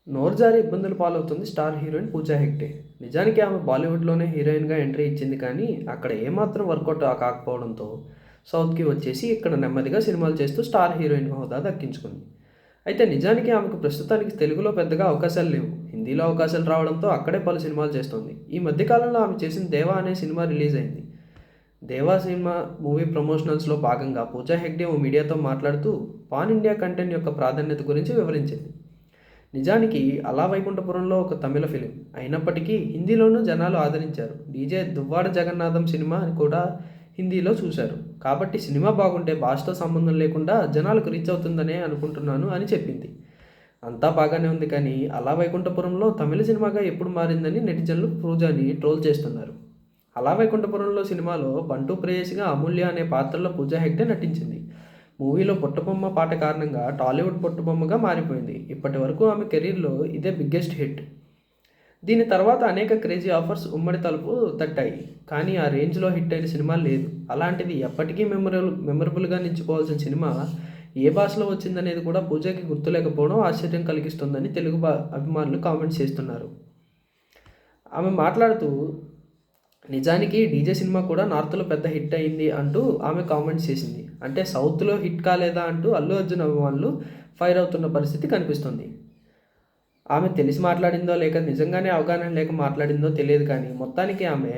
నోరు జారి ఇబ్బందులు పాలవుతుంది స్టార్ హీరోయిన్ పూజా హెగ్డే. నిజానికి ఆమె బాలీవుడ్లోనే హీరోయిన్గా ఎంట్రీ ఇచ్చింది, కానీ అక్కడ ఏమాత్రం వర్కౌట్ కాకపోవడంతో సౌత్కి వచ్చేసి ఇక్కడ నెమ్మదిగా సినిమాలు చేస్తూ స్టార్ హీరోయిన్ హోదా దక్కించుకుంది. అయితే నిజానికి ఆమెకు ప్రస్తుతానికి తెలుగులో పెద్దగా అవకాశాలు లేవు. హిందీలో అవకాశాలు రావడంతో అక్కడే పలు సినిమాలు చేస్తుంది. ఈ మధ్యకాలంలో ఆమె చేసిన దేవా అనే సినిమా రిలీజ్ అయింది. దేవా సినిమా మూవీ ప్రమోషనల్స్లో భాగంగా పూజా హెగ్డే ఓ మీడియాతో మాట్లాడుతూ పాన్ ఇండియా కంటెంట్ యొక్క ప్రాధాన్యత గురించి వివరించింది. నిజానికి అలా వైకుంఠపురంలో ఒక తమిళ ఫిలిం అయినప్పటికీ హిందీలోనూ జనాలు ఆదరించారు. డీజే దువ్వాడ జగన్నాథం సినిమా కూడా హిందీలో చూశారు. కాబట్టి సినిమా బాగుంటే భాషతో సంబంధం లేకుండా జనాలకు రీచ్ అవుతుందనే అనుకుంటున్నాను అని చెప్పింది. అంతా బాగానే ఉంది, కానీ అలా వైకుంఠపురంలో తమిళ సినిమాగా ఎప్పుడు మారిందని నెటిజన్లు పూజాని ట్రోల్ చేస్తున్నారు. అలా వైకుంఠపురంలో సినిమాలో బంటూ ప్రేయసిగా అమూల్య అనే పాత్రలో పూజా హెగ్డే నటించింది. మూవీలో పొట్టబొమ్మ పాట కారణంగా టాలీవుడ్ పొట్టబొమ్మగా మారిపోయింది. ఇప్పటి వరకు ఆమె కెరీర్లో ఇదే బిగ్గెస్ట్ హిట్. దీని తర్వాత అనేక క్రేజీ ఆఫర్స్ ఉమ్మడి తలుపు తట్టాయి, కానీ ఆ రేంజ్లో హిట్ అయిన సినిమా లేదు. అలాంటిది ఎప్పటికీ మెమరబుల్గా నిలిచిపోవాల్సిన సినిమా ఏ భాషలో వచ్చిందనేది కూడా పూజకి గుర్తులేకపోవడం ఆశ్చర్యం కలిగిస్తుందని తెలుగు అభిమానులు కామెంట్స్ చేస్తున్నారు. ఆమె మాట్లాడుతూ నిజానికి డీజే సినిమా కూడా నార్త్లో పెద్ద హిట్ అయింది అంటూ ఆమె కామెంట్స్ చేసింది. అంటే సౌత్లో హిట్ కాలేదా అంటూ అల్లు అర్జున్ అభిమానులు ఫైర్ అవుతున్న పరిస్థితి కనిపిస్తుంది. ఆమె తెలిసి మాట్లాడిందో లేక నిజంగానే అవగాహన లేక మాట్లాడిందో తెలియదు, కానీ మొత్తానికి ఆమె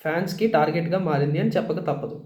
ఫ్యాన్స్కి టార్గెట్గా మారింది అని చెప్పక తప్పదు.